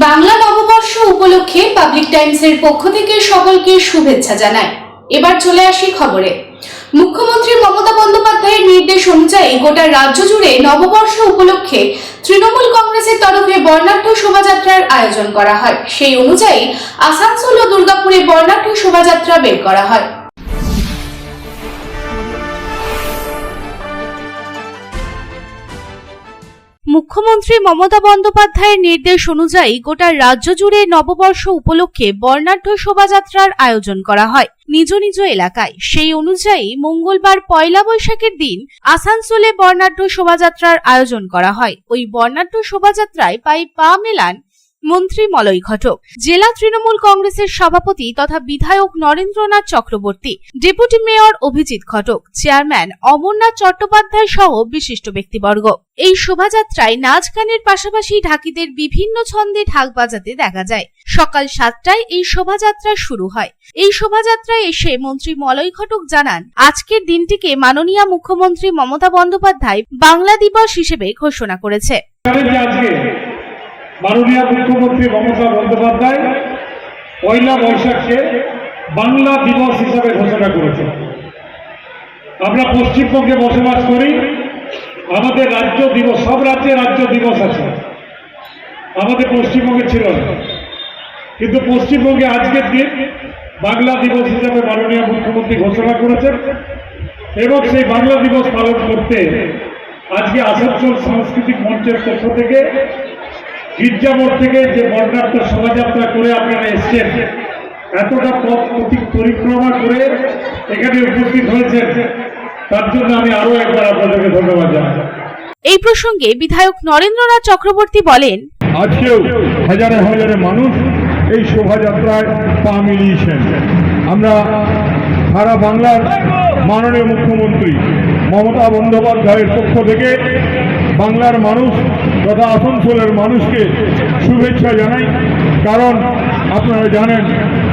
বাংলা নববর্ষ উপলক্ষে পাবলিক টাইমসের পক্ষ থেকে সকলকে শুভেচ্ছা জানায়। এবার চলে আসি খবরে। মুখ্যমন্ত্রী মমতা বন্দ্যোপাধ্যায়ের নির্দেশ অনুযায়ী গোটা রাজ্য জুড়ে নববর্ষ উপলক্ষে তৃণমূল কংগ্রেসের তরফে বর্ণাঢ্য শোভাযাত্রার আয়োজন করা হয়। সেই অনুযায়ী আসানসোল ও দুর্গাপুরে বর্ণাঢ্য শোভাযাত্রা বের করা হয়। মুখ্যমন্ত্রী মমতা বন্দ্যোপাধ্যায়ের নির্দেশ অনুযায়ী গোটা রাজ্য জুড়ে নববর্ষ উপলক্ষে বর্ণাঢ্য শোভাযাত্রার আয়োজন করা হয় নিজ নিজ এলাকায়। সেই অনুযায়ী মঙ্গলবার পয়লা বৈশাখের দিন আসানসোলে বর্ণাঢ্য শোভাযাত্রার আয়োজন করা হয়। ওই বর্ণাঢ্য শোভাযাত্রায় পা মেলান মন্ত্রী মলয় ঘটক, জেলা তৃণমূল কংগ্রেসের সভাপতি তথা বিধায়ক নরেন্দ্রনাথ চক্রবর্তী, ডেপুটি মেয়র অভিজিৎ ঘটক, চেয়ারম্যান অমরনাথ চট্টোপাধ্যায় সহ বিশিষ্ট ব্যক্তিবর্গ। এই শোভাযাত্রায় নাচ গানের পাশাপাশি ঢাকিদের বিভিন্ন ছন্দে ঢাক বাজাতে দেখা যায়। সকাল 7টায় এই শোভাযাত্রা শুরু হয়। এই শোভাযাত্রায় এসে মন্ত্রী মলয় ঘটক জানান, আজকের দিনটিকে মাননীয় মুখ্যমন্ত্রী মমতা বন্দ্যোপাধ্যায় বাংলা দিবস হিসেবে ঘোষণা করেছে। মাননীয় মুখ্যমন্ত্রী মমতা বন্দ্যোপাধ্যায় পয়লা বৈশাখকে বাংলা দিবস হিসাবে ঘোষণা করেছেন। আমরা পশ্চিমবঙ্গে বসবাস করি, আমাদের রাজ্য দিবস, সব রাজ্যে রাজ্য দিবস আছে, আমাদের পশ্চিমবঙ্গে ছিল না। কিন্তু পশ্চিমবঙ্গে আজকের দিন বাংলা দিবস হিসাবে মাননীয় মুখ্যমন্ত্রী ঘোষণা করেছেন এবং সেই বাংলা দিবস পালন করতে আজকে আসানসোল সাংস্কৃতিক মঞ্চের পক্ষ থেকে গির্জা মোড় থেকে যে বর্ণাঢ্য শোভাযাত্রা করে আপনারা এসছেন, এতটা পথ পরিক্রমা করে এখানে উপস্থিত হয়েছেন, তার জন্য আমি আরো একবার আপনাদেরকে ধন্যবাদ জানাই। এই প্রসঙ্গে বিধায়ক নরেন্দ্রনাথ চক্রবর্তী বলেন, আজকেও হাজারে হাজারে মানুষ এই শোভাযাত্রায় পা মিলিয়েছেন। আমরা সারা বাংলার মাননীয় মুখ্যমন্ত্রী মমতা বন্দ্যোপাধ্যায়ের পক্ষ থেকে বাংলার মানুষ তথা আসানসোলের মানুষকে শুভেচ্ছা জানাই। কারণ আপনারা জানেন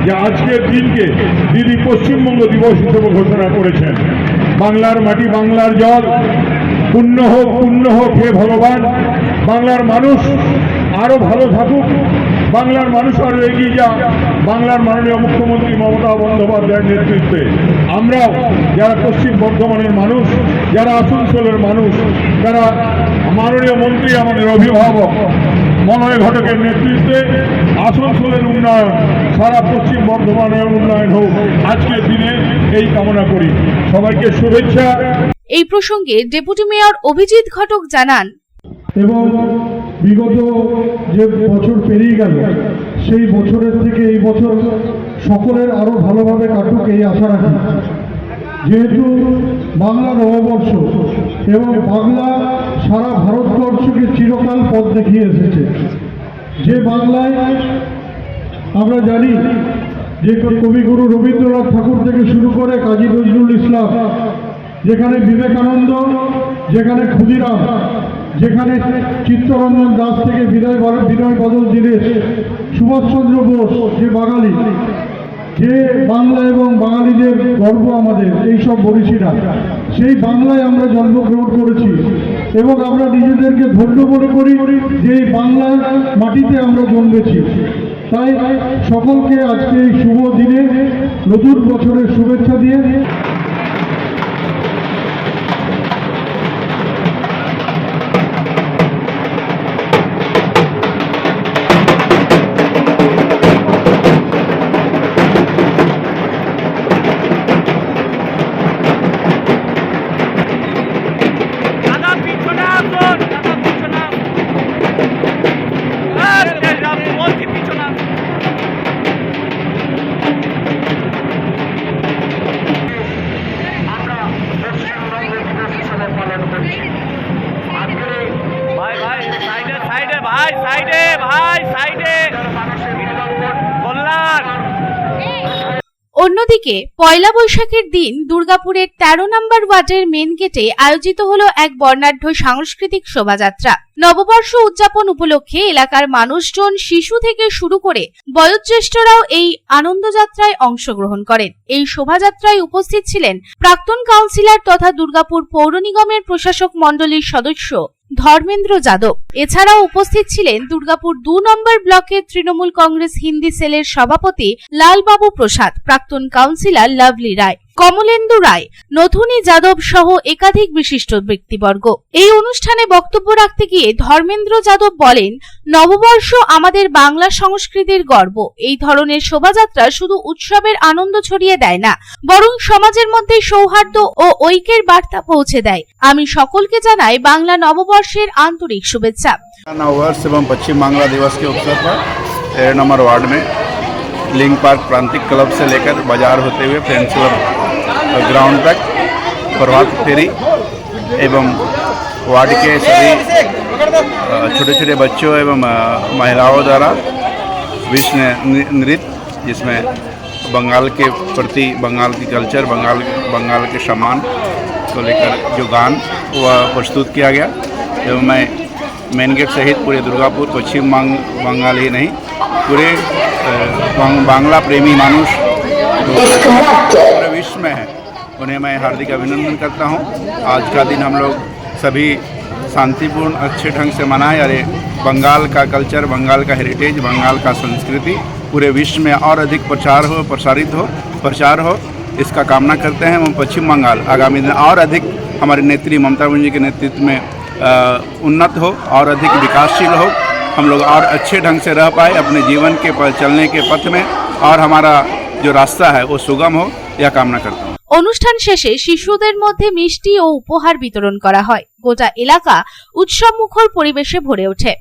যে আজকের দিনকে দিদি পশ্চিমবঙ্গ দিবস হিসেবে ঘোষণা করেছেন। বাংলার মাটি, বাংলার জল, পুণ্য হোক হে ভগবান। বাংলার মানুষ আরো ভালো থাকুক, বাংলার মানুষ আরো এগিয়ে যাক। বাংলার মাননীয় মুখ্যমন্ত্রী মমতা বন্দ্যোপাধ্যায়ের নেতৃত্বে আমরাও যারা পশ্চিম বর্ধমানের মানুষ, যারা আসানসোলের মানুষ, যারা মাননীয় মন্ত্রী আমাদের অভিভাবক মলয় ঘটকের নেতৃত্বে আসানসোলের উন্নয়ন, সারা পশ্চিম বর্ধমানের উন্নয়ন হোক, আজকের দিনে এই কামনা করি। সবাইকে শুভেচ্ছা। এই প্রসঙ্গে ডেপুটি মেয়র অভিজিৎ ঘটক জানান, এবং বিগত যে বছর পেরিয়ে গেল সেই বছরের থেকে এই বছর সকলের আরো ভালোভাবে কাটুক এই আশা রাখি। যেহেতু বাংলা নববর্ষ এবং বাংলা সারা ভারতবর্ষকে চিরকাল পথ দেখিয়ে এসেছে। যে বাংলায় আমরা জানি যে কবিগুরু রবীন্দ্রনাথ ঠাকুর থেকে শুরু করে কাজী নজরুল ইসলাম, যেখানে বিবেকানন্দ, যেখানে ক্ষুদিরাম, যেখানে চিত্তরঞ্জন দাস থেকে বিনয় বাদল দীনেশ, সুভাষচন্দ্র বোস, যে বাঙালি, যে বাংলা এবং বাঙালিদের গর্ব আমাদের এইসব মনীষীরা, সেই বাংলায় আমরা জন্মগ্রহণ করেছি এবং আমরা নিজেদেরকে ধন্য মনে করি যে এই বাংলার মাটিতে আমরা জন্মেছি। তাই সকলকে আজকে এই শুভ দিনে নতুন বছরের শুভেচ্ছা দিয়ে অন্যদিকে পয়লা বৈশাখের দিন দুর্গাপুরের 13 নম্বর ওয়ার্ডের মেন গেটে আয়োজিত হলো এক বর্ণাঢ্য সাংস্কৃতিক শোভাযাত্রা। নববর্ষ উদযাপন উপলক্ষে এলাকার মানুষজন, শিশু থেকে শুরু করে বয়োজ্যেষ্ঠরাও এই আনন্দযাত্রায় অংশগ্রহণ করেন। এই শোভাযাত্রায় উপস্থিত ছিলেন প্রাক্তন কাউন্সিলর তথা দুর্গাপুর পৌর নিগমের প্রশাসক মণ্ডলীর সদস্য ধর্মেন্দ্র যাদব। এছাড়াও উপস্থিত ছিলেন দুর্গাপুর 2 নম্বর ব্লকের তৃণমূল কংগ্রেস হিন্দি সেলের সভাপতি লালবাবু প্রসাদ, প্রাক্তন কাউন্সিলর লাভলি রায়, কমলেন্দু রায়, নথুনী যাদব সহ একাধিক বিশিষ্ট ব্যক্তিবর্গ। এই অনুষ্ঠানে বক্তব্য রাখতে গিয়ে ধর্মেন্দ্র যাদব বলেন, নববর্ষ আমাদের বাংলা সংস্কৃতির গর্ব। এই ধরনের শোভাযাত্রা শুধু উৎসবের আনন্দ ছড়িয়ে দেয় না, বরং সমাজের মধ্যে সৌহার্দ্য ও ঐক্যের বার্তা পৌঁছে দেয়। আমি সকলকে জানাই বাংলা নববর্ষের আন্তরিক শুভেচ্ছা। नववर्ष एवं पश्चिम बांग्ला दिवस के अवसर पर 13 नंबर वार्ड में लिंक पार्क प्रांतिक क्लब से लेकर बाजार होते हुए फ्रेंड्स क्लब ग्राउंड तक प्रभात फेरी एवं वार्ड के सभी छोटे छोटे बच्चों एवं महिलाओं द्वारा विश्व नृत्य, जिसमें बंगाल के प्रति, बंगाल की कल्चर, बंगाल के सम्मान को लेकर जो गान वह प्रस्तुत किया गया। एवं मैं मेन गेट सहित पूरे दुर्गापुर, पश्चिम बंगाल ही नहीं, पूरे बांग्ला प्रेमी मानुष पूरे विश्व में है, उन्हें मैं हार्दिक अभिनंदन करता हूं। आज का दिन हम लोग सभी शांतिपूर्ण अच्छे ढंग से मनाएं। अरे बंगाल का कल्चर, बंगाल का हेरिटेज, बंगाल का संस्कृति पूरे विश्व में और अधिक प्रचार हो, इसका कामना करते हैं। एवं पश्चिम बंगाल आगामी दिन और अधिक हमारे नेत्री ममता बनर्जी के नेतृत्व में उन्नत हो और अधिक विकासशील हो, हम लोग और अच्छे ढंग से रह पाए अपने जीवन के चलने के पथ में, और हमारा जो रास्ता है वो सुगम हो, यह कामना करता हूँ। অনুষ্ঠান শেষে শিশুদের মধ্যে মিষ্টি ও উপহার বিতরণ করা হয়। গোটা এলাকা উৎসবমুখর পরিবেশে ভরে ওঠে।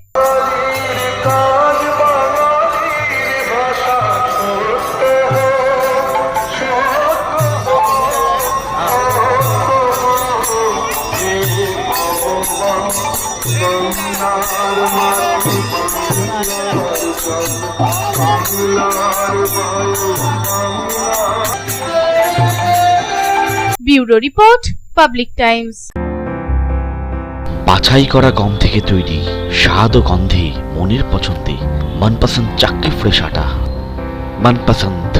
Bureau report, public Times. বাছাই করা গম থেকে তৈরি স্বাদ ও গন্ধে মনের পছন্দে मनपसंद चक्की फ्रेश आटा, मनपसंद।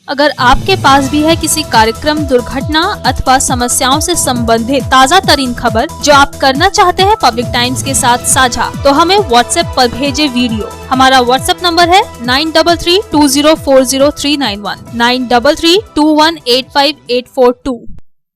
अगर आपके पास भी है किसी कार्यक्रम, दुर्घटना अथवा समस्याओं से संबंधित ताज़ा तरीन खबर जो आप करना चाहते हैं पब्लिक टाइम्स के साथ साझा, तो हमें व्हाट्सएप पर भेजे वीडियो। हमारा व्हाट्सएप नंबर है 9332040391, 9332185842।